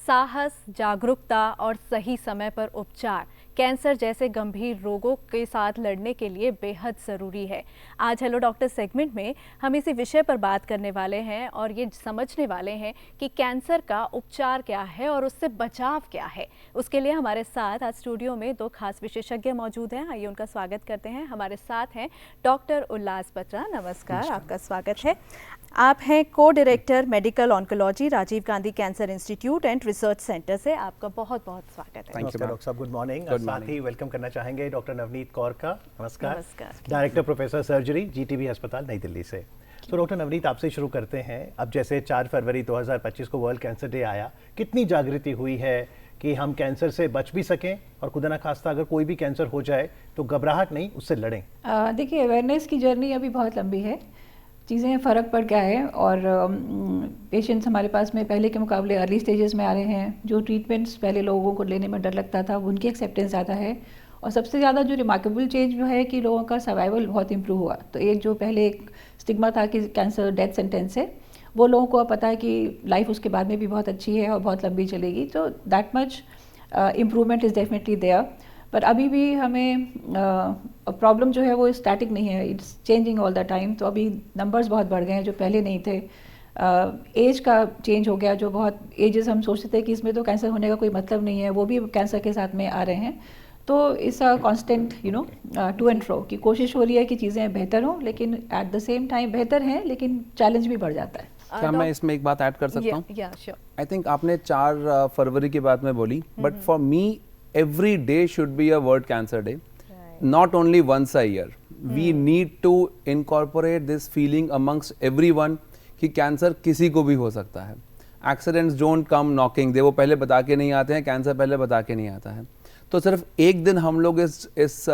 साहस, जागरूकता और सही समय पर उपचार कैंसर जैसे गंभीर रोगों के साथ लड़ने के लिए बेहद ज़रूरी है। आज हेलो डॉक्टर सेगमेंट में हम इसी विषय पर बात करने वाले हैं और ये समझने वाले हैं कि कैंसर का उपचार क्या है और उससे बचाव क्या है। उसके लिए हमारे साथ आज स्टूडियो में दो खास विशेषज्ञ मौजूद हैं। आइए उनका स्वागत करते हैं। हमारे साथ हैं डॉक्टर उल्लास बत्रा। नमस्कार, आपका स्वागत है। आप हैं co-director medical oncology, Rajiv Gandhi cancer institute and research centre से। आपका बहुत बहुत स्वागत है। नमस्कार डॉक्टर साहब, गुड मॉर्निंग। साथ ही वेलकम करना चाहेंगे डॉक्टर नवनीत कौर का। नमस्कार। डायरेक्टर प्रोफेसर सर्जरी, जीटीबी अस्पताल नई दिल्ली से। तो डॉक्टर नवनीत, आपसे शुरू करते हैं। अब जैसे 4 फरवरी 2025 को वर्ल्ड कैंसर डे आया, कितनी जागृति हुई है कि हम कैंसर से बच भी सकें और खुदा ना खास्ता अगर कोई भी कैंसर हो जाए तो घबराहट नहीं, उससे लड़ें? देखिए, अवेयरनेस की जर्नी अभी बहुत लंबी है, चीज़ें फ़र्क पड़ गया है और पेशेंट्स हमारे पास में पहले के मुकाबले अर्ली स्टेजेस में आ रहे हैं। जो ट्रीटमेंट्स पहले लोगों को लेने में डर लगता था, उनकी एक्सेप्टेंस ज़्यादा है। और सबसे ज़्यादा जो रिमार्केबल चेंज जो है कि लोगों का सर्वाइवल बहुत इम्प्रूव हुआ। तो एक जो पहले एक स्टिग्मा था कि कैंसर डेथ सेंटेंस है, वो लोगों को अब पता है कि लाइफ उसके बाद में भी बहुत अच्छी है और बहुत लंबी चलेगी। तो that much improvement is definitely there. पर अभी भी हमें प्रॉब्लम जो है वो स्टैटिक नहीं है, it's changing all the time. तो अभी नंबर्स बहुत बढ़ गए हैं जो पहले नहीं थे। एज का चेंज हो गया, जो बहुत एजेस हम सोचते थे कि इसमें तो कैंसर होने का कोई मतलब नहीं है, वो भी कैंसर के साथ में आ रहे हैं। तो it's a constant to and fro की कोशिश हो रही है कि चीज़ें बेहतर हों, लेकिन एट द सेम टाइम बेहतर हैं लेकिन चैलेंज भी बढ़ जाता है। क्या मैं इसमें एक बात ऐड कर सकता हूँ? आई थिंक आपने 4 फरवरी की बात में बोली, but for me every day should be a World Cancer Day, not only once a year. We need to incorporate this feeling amongst everyone कि कैंसर किसी को भी हो सकता है। Accidents don't come knocking, वो पहले बता के नहीं आते हैं, कैंसर पहले बता के नहीं आता है। तो सिर्फ एक दिन हम लोग इस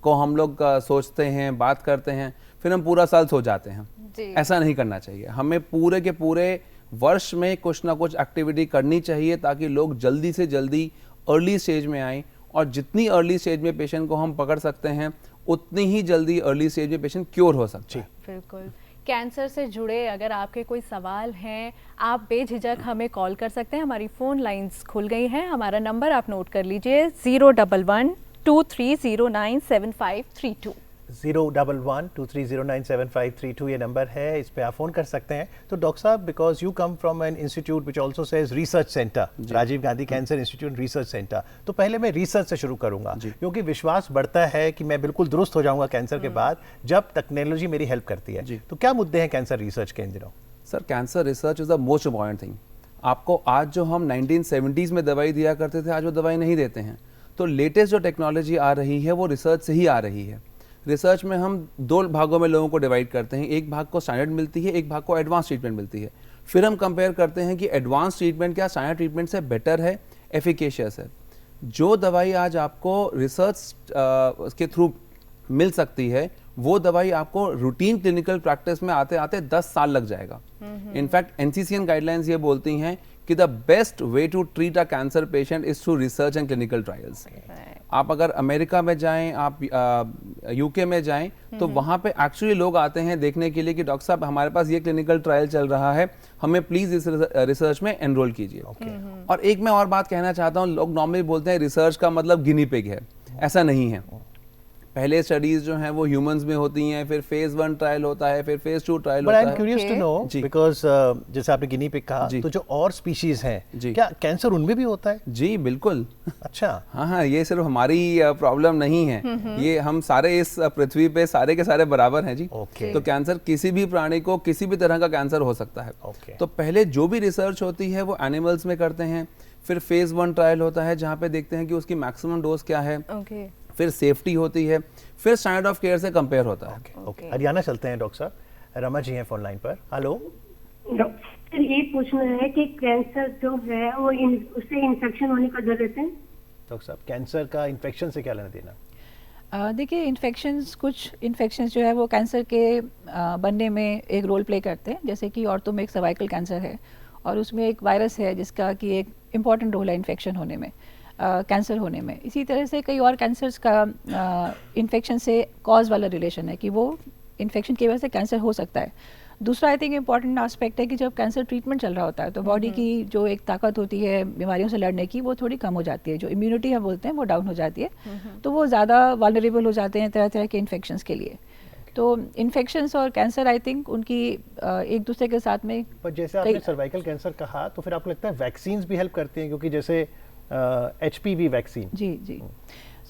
को हम लोग सोचते हैं, बात करते हैं, फिर हम पूरा साल सो जाते हैं। ऐसा नहीं करना चाहिए। हमें पूरे के पूरे वर्ष में कुछ ना कुछ एक्टिविटी करनी चाहिए ताकि लोग जल्दी से जल्दी अर्ली स्टेज में आएँ, और जितनी अर्ली स्टेज में पेशेंट को हम पकड़ सकते हैं उतनी ही जल्दी अर्ली स्टेज में पेशेंट क्योर हो सकता है। बिल्कुल। कैंसर से जुड़े अगर आपके कोई सवाल हैं, आप बेझिझक हमें कॉल कर सकते हैं। हमारी फ़ोन लाइंस खुल गई हैं। हमारा नंबर आप नोट कर लीजिए 011-2309-7532। 011-2309-7532 ये नंबर है, इस पे आप फ़ोन कर सकते हैं। तो डॉक्टर साहब, because you come from an institute which also says research centre, Rajiv Gandhi cancer institute research centre, तो पहले मैं रिसर्च से शुरू करूंगा क्योंकि विश्वास बढ़ता है कि मैं बिल्कुल दुरुस्त हो जाऊंगा कैंसर के बाद जब टेक्नोलॉजी मेरी हेल्प करती है। तो क्या मुद्दे हैं कैंसर रिसर्च के इन दिनों? Sir, cancer research is the most important thing. आपको आज जो हम 1970s में दवाई दिया करते थे, आज वो दवाई नहीं देते हैं। तो लेटेस्ट जो टेक्नोलॉजी आ रही है वो रिसर्च से ही आ रही है। रिसर्च में हम 2 भागों में लोगों को डिवाइड करते हैं। एक भाग को स्टैंडर्ड मिलती है, एक भाग को एडवांस ट्रीटमेंट मिलती है। फिर हम कंपेयर करते हैं कि एडवांस ट्रीटमेंट क्या स्टैंडर्ड ट्रीटमेंट से बेटर है, एफिकेशियस है। जो दवाई आज आपको रिसर्च के थ्रू मिल सकती है, वो दवाई आपको रूटीन क्लिनिकल प्रैक्टिस में आते आते 10 साल लग जाएगा। इनफैक्ट एनसीसीएन गाइडलाइंस ये बोलती हैं कि the best way to treat a cancer patient is through research and clinical trials. आप अगर अमेरिका में जाएं, आप यूके में जाएं, तो वहाँ पे एक्चुअली लोग आते हैं देखने के लिए कि डॉक्टर साहब हमारे पास ये क्लिनिकल ट्रायल चल रहा है, हमें प्लीज इस रिसर्च में एनरोल कीजिए। और एक मैं और बात कहना चाहता हूँ, लोग नॉर्मली बोलते हैं रिसर्च का मतलब गिनी पिग है। ऐसा नहीं है। पहले स्टडीज जो हैं वो ह्यूमंस में होती हैं, फिर फेज 1 ट्रायल होता है, फिर फेज 2 ट्रायल होता है। But I'm curious to know, because जैसे आपने गिनी पिग कहा, तो जो और स्पीशीज हैं, क्या कैंसर उनमें भी होता है? जी बिल्कुल। अच्छा। हाँ, ये सिर्फ हमारी प्रॉब्लम नहीं है। ये हम सारे इस पृथ्वी पे सारे के सारे बराबर हैं जी। तो कैंसर किसी भी प्राणी को किसी भी तरह का कैंसर हो सकता है। तो पहले जो भी रिसर्च होती है वो एनिमल्स में करते हैं, फिर फेज 1 ट्रायल होता है जहाँ पे देखते हैं कि उसकी मैक्सिमम डोज क्या है, फिर सेफ्टी होती है, फिर स्टैंडर्ड ऑफ केयर से कंपेयर होता है। हरियाणा चलते हैं डॉक्टर साहब। रमा जी हैं फोन लाइन पर। हेलो डॉक्टर, ये पूछना है कि कैंसर जो है वो उससे इन्फेक्शन होने का डर रहता है? डॉक्टर साहब, कैंसर का इन्फेक्शन से क्या लेना देना? देखिए, कुछ इन्फेक्शंस जो है वो कैंसर के बनने में एक रोल प्ले करते हैं। जैसे कि औरतों में एक सर्वाइकल कैंसर है और उसमें एक वायरस है जिसका कि एक इम्पॉर्टेंट रोल है इन्फेक्शन होने में, कैंसर होने में। इसी तरह से कई और कैंसर्स का इन्फेक्शन से कॉज वाला रिलेशन है कि वो इन्फेक्शन की वजह से कैंसर हो सकता है। दूसरा आई थिंक इम्पॉर्टेंट एस्पेक्ट है कि जब कैंसर ट्रीटमेंट चल रहा होता है तो बॉडी की जो एक ताकत होती है बीमारियों से लड़ने की वो थोड़ी कम हो जाती है, जो इम्यूनिटी हम बोलते हैं वो डाउन हो जाती है, तो वो ज़्यादा वालरेबल हो जाते हैं तरह तरह के इन्फेक्शंस के लिए। तो इन्फेक्शंस और कैंसर आई थिंक उनकी एक दूसरे के साथ में। पर जैसे आपने सर्वाइकल कैंसर कहा तो फिर आपको लगता है वैक्सीन्स भी हेल्प करती हैं, क्योंकि जैसे HPV वैक्सीन। जी जी।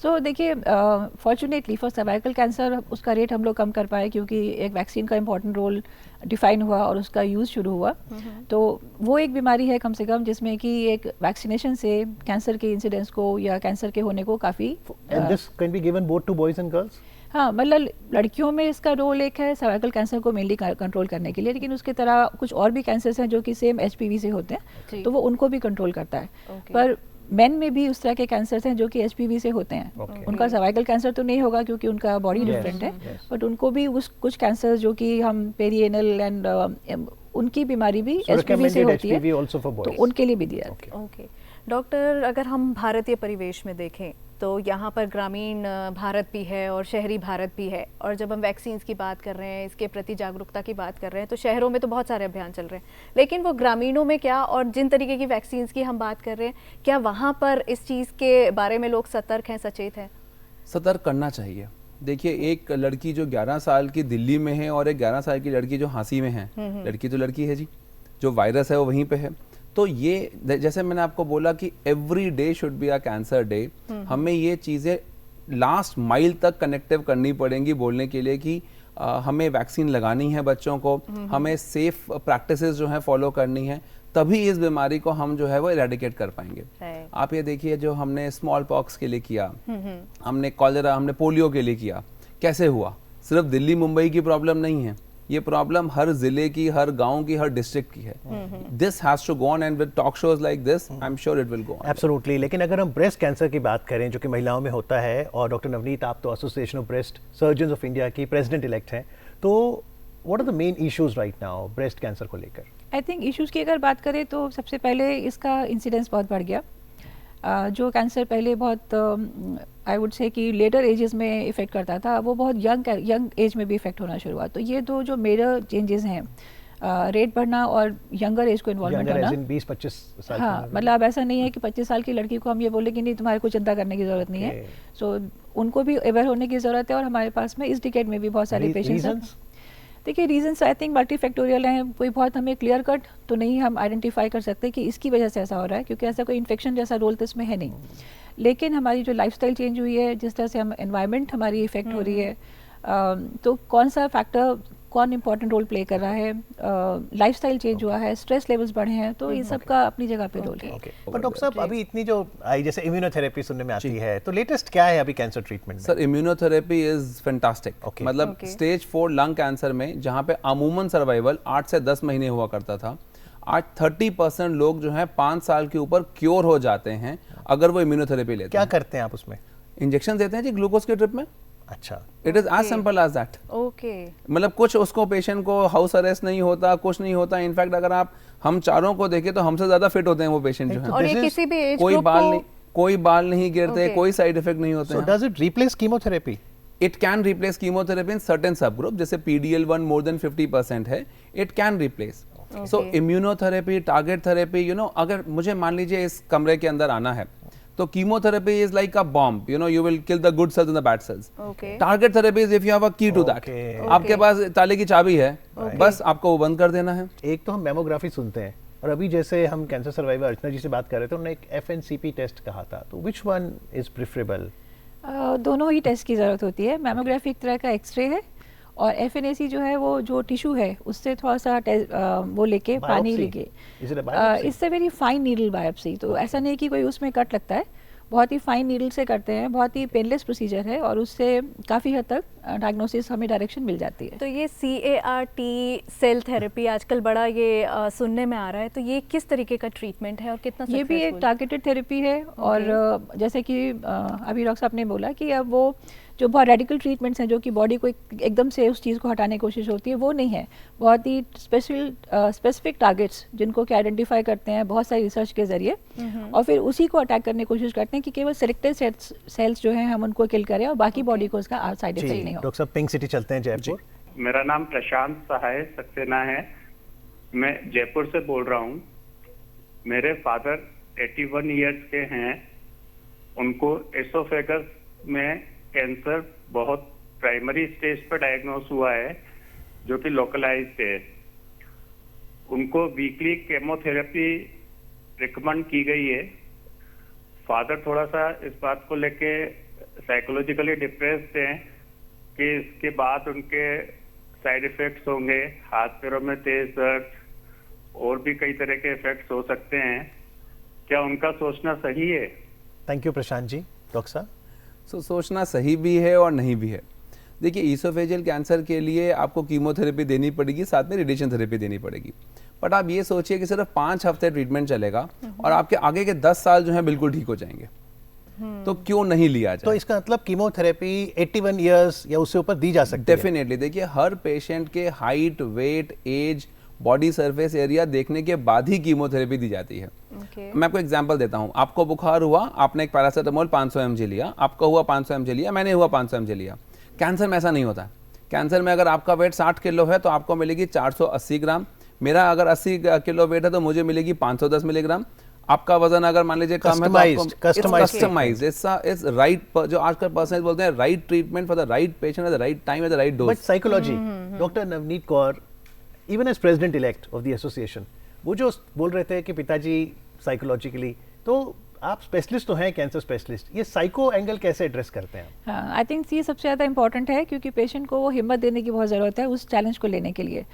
सो देखिए, फॉर्चुनेटली फॉर सर्वाइकल कैंसर उसका रेट हम लोग कम कर पाए क्योंकि एक वैक्सीन का इम्पॉर्टेंट रोल डिफाइन हुआ और उसका यूज़ शुरू हुआ। तो वो एक बीमारी है कम से कम जिसमें कि एक वैक्सीनेशन से कैंसर के इंसिडेंस को या कैंसर के होने को काफ़ी। And this can be given both to boys and girls. हाँ, मतलब लड़कियों में इसका रोल एक है सर्वाइकल कैंसर को मेनली कंट्रोल करने के लिए, लेकिन उसकी तरह कुछ और भी कैंसर्स हैं जो कि सेम HPV से होते हैं तो वो उनको भी कंट्रोल करता है। पर मेन में भी उस तरह के कैंसर्स हैं जो कि HPV से होते हैं। उनका सर्वाइकल कैंसर तो नहीं होगा क्योंकि उनका बॉडी डिफरेंट है, बट उनको भी कुछ कैंसर जो कि हम पेरिएनल एंड उनकी बीमारी भी HPV से होती है, तो उनके लिए भी दिया। ओके डॉक्टर, अगर हम भारतीय परिवेश में देखें तो यहाँ पर ग्रामीण भारत भी है और शहरी भारत भी है, और जब हम वैक्सीन्स की बात कर रहे हैं, इसके प्रति जागरूकता की बात कर रहे हैं, तो शहरों में तो बहुत सारे अभियान चल रहे हैं, लेकिन वो ग्रामीणों में क्या, और जिन तरीके की वैक्सीन्स की हम बात कर रहे हैं, क्या वहाँ पर इस चीज़ के बारे में लोग सतर्क हैं, सचेत हैं? सतर्क करना चाहिए। देखिए, एक लड़की जो 11 साल की दिल्ली में है और एक 11 साल की लड़की जो हाँसी में है, लड़की तो लड़की है जी, जो वायरस है वो वहीं पे है। तो ये जैसे मैंने आपको बोला कि every day should be a cancer day, हमें ये चीज़ें लास्ट माइल तक कनेक्टिव करनी पड़ेंगी बोलने के लिए कि हमें वैक्सीन लगानी है बच्चों को, हमें सेफ प्रैक्टिसेस जो है फॉलो करनी है, तभी इस बीमारी को हम जो है वो इरेडिकेट कर पाएंगे। आप ये देखिए, जो हमने स्मॉल पॉक्स के लिए किया, हमने कॉलेरा, हमने पोलियो के लिए किया, कैसे हुआ? सिर्फ दिल्ली मुंबई की प्रॉब्लम नहीं है, ये प्रॉब्लम हर जिले की, हर गांव की, हर डिस्ट्रिक्ट की है। This has to go on and with talk shows like this I am sure it will go on. Absolutely. लेकिन अगर हम ब्रेस्ट कैंसर की बात करें जो कि महिलाओं में होता है, और डॉक्टर नवनीत आप तो association of breast surgeons of India की प्रेसिडेंट इलेक्ट हैं, तो what are the main issues right now breast cancer को लेकर? आई थिंक इश्यूज की अगर बात करें तो सबसे पहले इसका इंसिडेंस बहुत बढ़ गया। जो कैंसर पहले बहुत आई वुड से कि लेटर एजेस में इफ़ेक्ट करता था, वो बहुत यंग एज में भी इफ़ेक्ट होना शुरू हुआ। तो ये दो जो मेजर चेंजेस हैं, रेट बढ़ना और यंगर एज को इन्वॉल्वमेंट होना। 20-25 साल। हाँ, मतलब अब ऐसा नहीं है कि 25 साल की लड़की को हम ये बोले कि नहीं तुम्हारे को चिंता करने की ज़रूरत नहीं है। सो उनको भी अवेयर होने की ज़रूरत है, और हमारे पास में इस डिकेड में भी बहुत सारे पेशेंट्स हैं। देखिए, रीजंस आई थिंक मल्टीफैक्टोरियल हैं, कोई बहुत हमें क्लियर कट तो नहीं हम आइडेंटिफाई कर सकते कि इसकी वजह से ऐसा हो रहा है, क्योंकि ऐसा कोई इन्फेक्शन जैसा रोल तो इसमें है नहीं। लेकिन हमारी जो लाइफस्टाइल चेंज हुई है, जिस तरह से हम एनवायरनमेंट हमारी इफेक्ट हो रही है, तो कौन सा फैक्टर कौन इंपॉर्टेंट रोल प्ले कर रहा है, लाइफस्टाइल चेंज हुआ है, स्ट्रेस लेवल्स बढ़े हैं, तो ये सब का अपनी जगह पे रोल है। पर डॉक्टर साहब, अभी इतनी जो आई जैसे इम्यूनोथेरेपी सुनने में आती है, तो लेटेस्ट क्या है अभी कैंसर ट्रीटमेंट में? Sir, immunotherapy is fantastic. मतलब स्टेज 4 लंग कैंसर में जहाँ पे अमूमन सर्वाइवल 8 से 10 महीने हुआ करता था, आज 30% लोग जो है 5 साल के ऊपर क्योर हो जाते हैं अगर वो इम्यूनोथेरेपी लेते हैं। क्या करते हैं आप उसमें? इंजेक्शन देते हैं जी ग्लूकोज के ड्रिप में। अच्छा, it is as simple as that. Okay, मतलब कुछ उसको पेशेंट को हाउस अरेस्ट नहीं होता, कुछ नहीं होता। इनफैक्ट अगर आप हम चारों को देखें तो हमसे ज्यादा फिट होते हैं वो पेशेंट जो है, और ये किसी भी एज कोई ग्रुप बाल नहीं गिरते, कोई साइड इफेक्ट नहीं होते। So does it replace chemotherapy? It can replace chemotherapy in certain subgroup, जैसे PDL1 more than 50% है, it can replace. So immunotherapy, target therapy, you know, अगर मुझे मान लीजिए इस कमरे के अंदर आना है, तो chemotherapy is like a bomb, you know, you will kill the good cells and the bad cells. Okay. Target therapy is if you have a key to that. आपके पास ताले की चाबी है, बस आपको वो बंद कर देना है। एक तो हम मेमोग्राफी सुनते हैं, और अभी जैसे हम कैंसर सर्वाइवर अर्चना जी से बात कर रहे थे, उन्होंने एक FNCP टेस्ट कहा था, तो which one is preferable? दोनों ही टेस्ट की ज़रूरत होती है। मैमोग्राफी एक तरह का एक्सरे है, और FNAC जो है वो जो टिश्यू है उससे थोड़ा सा वो लेके पानी लेके, इससे वेरी फाइन नीडल बायोप्सी। तो ऐसा नहीं कि कोई उसमें कट लगता है, बहुत ही फाइन नीडल से करते हैं, बहुत ही पेनलेस प्रोसीजर है, और उससे काफ़ी हद तक डायग्नोसिस हमें डायरेक्शन मिल जाती है। तो ये CAR-T सेल थेरेपी आजकल बड़ा ये सुनने में आ रहा है, तो ये किस तरीके का ट्रीटमेंट है और कितना ये भी एक टारगेटेड थेरेपी है। और जैसे कि अभी डॉक्टर साहब ने बोला कि अब वो जो बहुत रेडिकल ट्रीटमेंट्स हैं जो कि बॉडी को एकदम से उस चीज़ को हटाने की कोशिश होती है, वो नहीं है। बहुत ही स्पेसिफिक टारगेट्स जिनको कि आइडेंटिफाई करते हैं बहुत सारी रिसर्च के जरिए, और फिर उसी को अटैक करने की कोशिश करते हैं कि केवल सिलेक्टेड सेल्स जो हैं हम उनको किल करें और बाकी बॉडी को उसका साइड इफेक्ट नहीं हो। डॉक्टर साहब, पिंक सिटी चलते हैं जयपुर। मेरा नाम प्रशांत सहाय सक्सेना है। मैं जयपुर से बोल रहा हूँ। मेरे फादर 81 इयर्स के हैं। उनको एसोफेगस में कैंसर बहुत प्राइमरी स्टेज पर डायग्नोस हुआ है, जो कि लोकलाइज्ड है। उनको वीकली केमोथेरेपी रिकमेंड की गई है। फादर थोड़ा सा इस बात को लेके साइकोलॉजिकली डिप्रेस्ड हैं कि इसके बाद उनके साइड इफेक्ट्स होंगे, हाथ पैरों में तेज दर्द और भी कई तरह के इफेक्ट्स हो सकते हैं। क्या उनका सोचना सही है? Thank you Prashant ji. Doctor साहब? सोचना सही भी है और नहीं भी है। देखिए, ईसोफेजियल कैंसर के लिए आपको कीमोथेरेपी देनी पड़ेगी, साथ में रेडिएशन थेरेपी देनी पड़ेगी। बट आप ये सोचिए कि सिर्फ 5 हफ्ते ट्रीटमेंट चलेगा और आपके आगे के 10 साल जो है बिल्कुल ठीक हो जाएंगे। तो क्यों नहीं लिया जाए? तो इसका मतलब कीमोथेरेपी 81 इयर्स या उससे ऊपर दी जा सकती है? डेफिनेटली। देखिए, हर पेशेंट के height, weight, age, body surface area देखने के बाद ही कीमोथेरेपी दी जाती है। मैं आपको एग्जांपल देता हूं। आपको बुखार हुआ, आपने एक पैरासिटामोल 500 mg लिया, आपका हुआ 500 mg लिया, मैंने हुआ 500 mg लिया। कैंसर में ऐसा नहीं होता। कैंसर में अगर आपका वेट 60 किलो है तो आपको मिलेगी 480 ग्राम। मेरा अगर 80 किलो वेट है तो मुझे मिलेगी 510 मिलीग्राम। आपका वजन अगर मान लीजिए कम है तो कस्टमाइज्ड इज राइट, जो आजकल पर्सनल बोलते हैं, right treatment for the right patient at the right time at the right dose. But psychology, doctor Navneet Kaur, even as president elect of the association, वो जो बोल रहे थे कि पिताजी साइकोलॉजिकली, तो आप स्पेशलिस्ट तो हैं, कैंसर स्पेशलिस्ट, ये साइको एंगल कैसे एड्रेस करते हैं? हाँ, आई थिंक ये सबसे ज़्यादा इंपॉर्टेंट है, क्योंकि पेशेंट को वो हिम्मत देने की बहुत ज़रूरत है उस चैलेंज को लेने के लिए।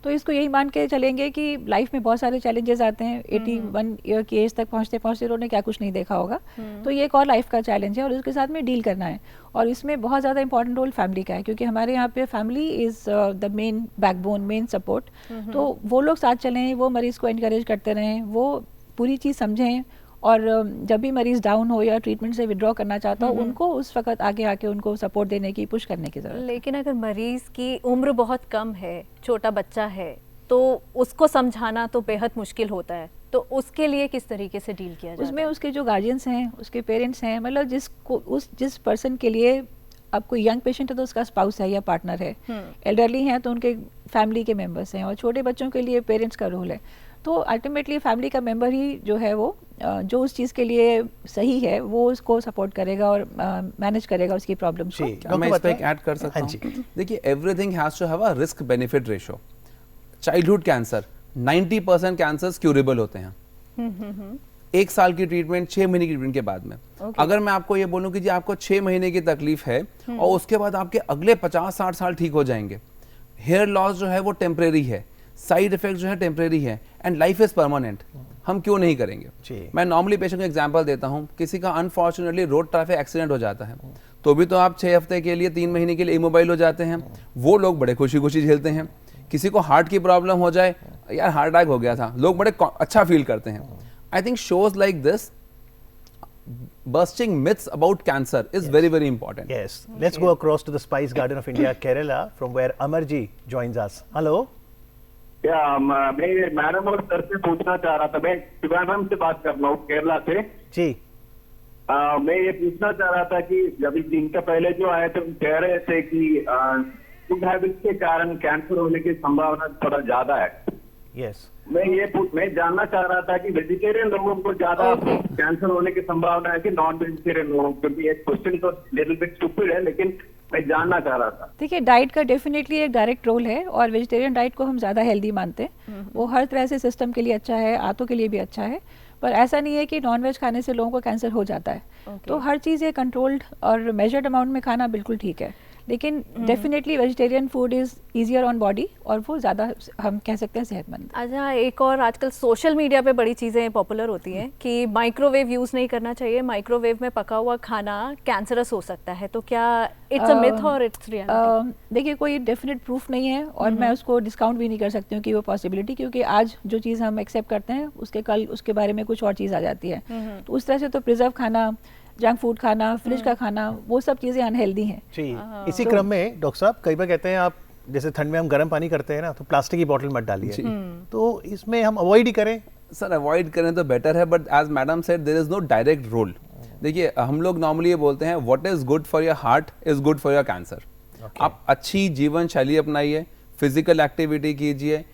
तो इसको यही मान के चलेंगे कि लाइफ में बहुत सारे चैलेंजेस आते हैं। 81 ईयर की एज तक पहुंचते पहुंचते उन्होंने क्या कुछ नहीं देखा होगा। तो ये एक और लाइफ का चैलेंज है और उसके साथ में डील करना है। और इसमें बहुत ज़्यादा इंपॉर्टेंट रोल फैमिली का है, क्योंकि हमारे यहाँ पे family is the main backbone, main support. तो वो लोग साथ चलें, वो मरीज़ को एनकरेज करते रहें, वो पूरी चीज़ समझें, और जब भी मरीज़ डाउन हो या ट्रीटमेंट से विड्रॉ करना चाहता हो, उनको उस वक्त आगे आके उनको सपोर्ट देने की, पुश करने की ज़रूरत है। लेकिन अगर मरीज़ की उम्र बहुत कम है, छोटा बच्चा है, तो उसको समझाना तो बेहद मुश्किल होता है। तो उसके लिए किस तरीके से डील किया जाता है? उसमें उसके जो गार्जियंस हैं, उसके पेरेंट्स हैं, मतलब जिस पर्सन के लिए, अब कोई यंग पेशेंट है तो उसका स्पाउस है या पार्टनर है, एल्डरली हैं तो उनके फैमिली के मेंबर्स हैं, और छोटे बच्चों के लिए पेरेंट्स का रोल है। तो अल्टीमेटली फैमिली का मेंबर ही जो है वो जो उस चीज़ के लिए सही है वो उसको सपोर्ट करेगा और मैनेज करेगा उसकी प्रॉब्लम्स को। मैं इस पे एक ऐड कर सकता हूँ। देखिए, everything has to have a risk benefit ratio. Childhood cancer 90% cancers curable होते हैं 1 साल की ट्रीटमेंट, 6 महीने की ट्रीटमेंट के बाद में। अगर मैं आपको ये बोलूं कि जी आपको 6 महीने की तकलीफ है और उसके बाद आपके अगले 50-60 साल ठीक हो जाएंगे, हेयर लॉस जो है वो टेम्परेरी है, साइड इफेक्ट जो है टेम्परेरी है, एंड लाइफ इज परमानेंट, हम क्यों नहीं करेंगे? मैं नॉर्मली पेशेंट को एग्जांपल देता हूं, किसी का अनफॉर्चुनेटली रोड ट्रैफिक एक्सीडेंट हो जाता है तो भी तो आप 6 हफ्ते के लिए, 3 महीने के लिए इमोबाइल हो जाते हैं, वो लोग बड़े खुशी खुशी झेलते हैं। किसी को हार्ट की प्रॉब्लम हो जाए, यार हार्ट अटैक हो गया था, लोग बड़े अच्छा फील करते हैं। I think shows like this busting myths about cancer is very important. Yes, let's go across to the Spice Garden of India, Kerala, from where Amarji joins us. Hello. क्या मैं मैडम और sir से पूछना चाह रहा था, मैं शिवानंद से बात कर रहा हूँ केरला से जी। मैं ये पूछना चाह रहा था कि जब दिन पहले जो आए थे कह रहे थे कि फूड हैबिट्स के कारण कैंसर होने की संभावना थोड़ा ज्यादा है। यस, मैं जानना चाह रहा था कि वेजिटेरियन लोगों को ज्यादा कैंसर होने की संभावना है कि नॉन वेजिटेरियन लोगों को? क्योंकि एक क्वेश्चन तो लिटिल बिट स्टूपिड है, लेकिन मैं जानना चाह रहा था। देखिए, डाइट का डेफिनेटली एक डायरेक्ट रोल है, और वेजिटेरियन डाइट को हम ज़्यादा हेल्दी मानते हैं। वो हर तरह से सिस्टम के लिए अच्छा है, आंतों के लिए भी अच्छा है, पर ऐसा नहीं है कि नॉनवेज खाने से लोगों को कैंसर हो जाता है। तो हर चीज़ ये कंट्रोल्ड और मेजर्ड अमाउंट में खाना बिल्कुल ठीक है, लेकिन definitely vegetarian food is easier on body, और वो ज़्यादा हम कह सकते हैं सेहतमंद। अच्छा, एक और आजकल सोशल मीडिया पे बड़ी चीज़ें पॉपुलर होती हैं कि माइक्रोवेव यूज़ नहीं करना चाहिए, माइक्रोवेव में पका हुआ खाना कैंसरस हो सकता है। तो क्या इट्स अ मिथ और इट्स रियलिटी? देखिए, कोई डेफिनेट प्रूफ नहीं है, और मैं उसको डिस्काउंट भी नहीं कर सकती हूँ कि वो पॉसिबिलिटी, क्योंकि आज जो चीज़ हम एक्सेप्ट करते हैं उसके कल उसके बारे में कुछ और चीज़ आ जाती है। तो उस तरह से तो प्रिजर्व खाना, जंक फूड खाना, फ्रिज का खाना, वो सब चीज़ें अनहेल्दी हैं। जी। इसी क्रम में डॉक्टर साहब कई बार कहते हैं, आप जैसे ठंड में हम गर्म पानी करते हैं ना, तो प्लास्टिक की बोतल मत डालिए, तो इसमें हम अवॉइड ही करें? सर, अवॉइड करें तो बेटर है, but as madam said there is no direct role. देखिए, हम लोग नॉर्मली ये बोलते हैं what is good for your heart is good for your cancer. आप अच्छी जीवन शैली अपनाइए, फिजिकल एक्टिविटी कीजिए,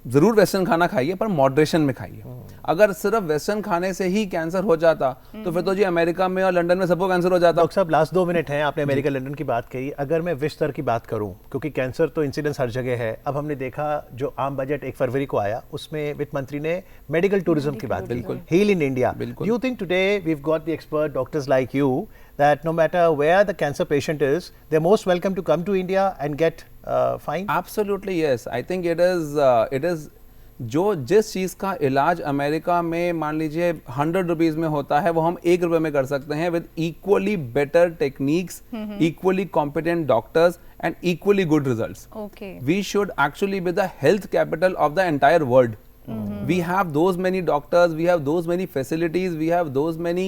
जरूर वेस्टर्न खाना खाइए पर मॉडरेशन में खाइए। अगर सिर्फ वेस्टर्न खाने से ही कैंसर हो जाता तो फिर तो जी अमेरिका में और लंदन में सबको कैंसर हो जाता। डॉक्टर साहब लास्ट 2 मिनट हैं, आपने अमेरिका लंदन की बात कही, अगर मैं विश्व स्तर की बात करूं, क्योंकि कैंसर तो इंसिडेंस हर जगह है, अब हमने देखा जो आम बजट 1 फरवरी को आया उसमें वित्त मंत्री ने मेडिकल टूरिज्म की बात की, heal in India. You think today we have got the expert doctors like you that no matter where the cancer patient is, they're most welcome to come to India and get fine? Absolutely yes. I think it is जो जिस चीज़ का इलाज America में मान लीजिए 100 rupees में होता है वो हम 1 रुपये में कर सकते हैं with equally better techniques, equally competent doctors and equally good results. We should actually be the health capital of the entire world. We have those many doctors, we have those many facilities, we have those many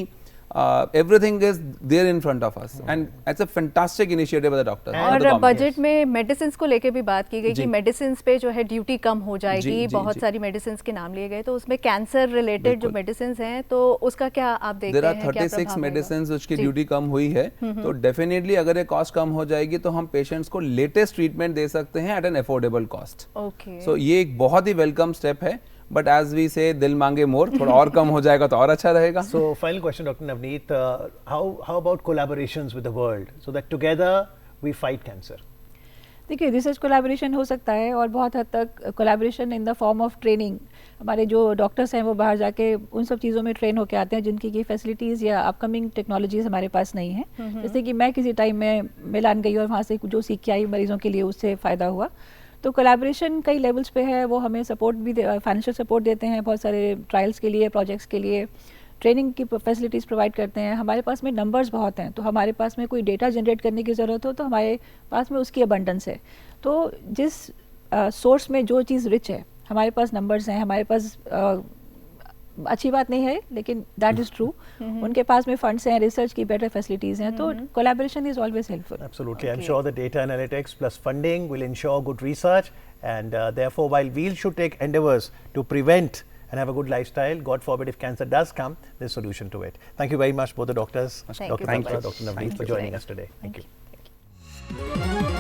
everything is there in front of us and it's a fantastic initiative by the doctors। और budget में medicine को लेके भी बात की गई कि medicine पे जो है ड्यूटी कम हो जाएगी, बहुत सारी मेडिसिन के नाम लिए गए, तो उसमें कैंसर रिलेटेड जो मेडिसिन हैं तो उसका क्या आप देखते हैं? There are 36 मेडिसिन उसकी ड्यूटी कम हुई है, तो डेफिनेटली अगर ये कॉस्ट कम हो जाएगी तो हम पेशेंट्स को लेटेस्ट ट्रीटमेंट दे सकते हैं एट एन अफोर्डेबल कॉस्ट। सो ये एक बहुत ही वेलकम स्टेप है, बट एज वी से दिल मांगे मोर, थोड़ा और कम हो जाएगा तो और अच्छा रहेगा। So final question doctor Navneet, how about collaborations with the world so that together we fight cancer? देखिए, रिसर्च कोलैबोरेशन हो सकता है और बहुत हद तक collaboration in the form of training. हमारे जो डॉक्टर्स हैं वो बाहर जाके उन सब चीज़ों में ट्रेन होकर आते हैं जिनकी की फैसिलिटीज़ या अपकमिंग टेक्नोलॉजीज़ हमारे पास नहीं है। जैसे कि मैं किसी टाइम में मिलान गई और वहाँ से जो सीख के आई मरीजों के लिए उससे फ़ायदा हुआ। तो कोलैबोरेशन कई लेवल्स पे है, वो हमें सपोर्ट भी फाइनेंशियल सपोर्ट देते हैं बहुत सारे ट्रायल्स के लिए, प्रोजेक्ट्स के लिए, ट्रेनिंग की फैसिलिटीज़ प्रोवाइड करते हैं। हमारे पास में नंबर्स बहुत हैं, तो हमारे पास में कोई डेटा जनरेट करने की ज़रूरत हो तो हमारे पास में उसकी अबंडेंस है। तो जिस सोर्स में जो चीज़ रिच है, हमारे पास नंबर्स हैं, हमारे पास अच्छी बात नहीं है लेकिन दैट इज ट्रू, उनके पास में फंड्स हैं, रिसर्च की बेटर फैसिलिटीज हैं, तो collaboration is always helpful. Absolutely, I'm sure the data analytics plus funding will ensure good research and therefore while we should take endeavors to prevent and have a good lifestyle, God forbid if cancer does come, there's a solution to it. Thank you very much both the doctors, Dr. Patra, Dr. Navneet, for joining us today. Thank you.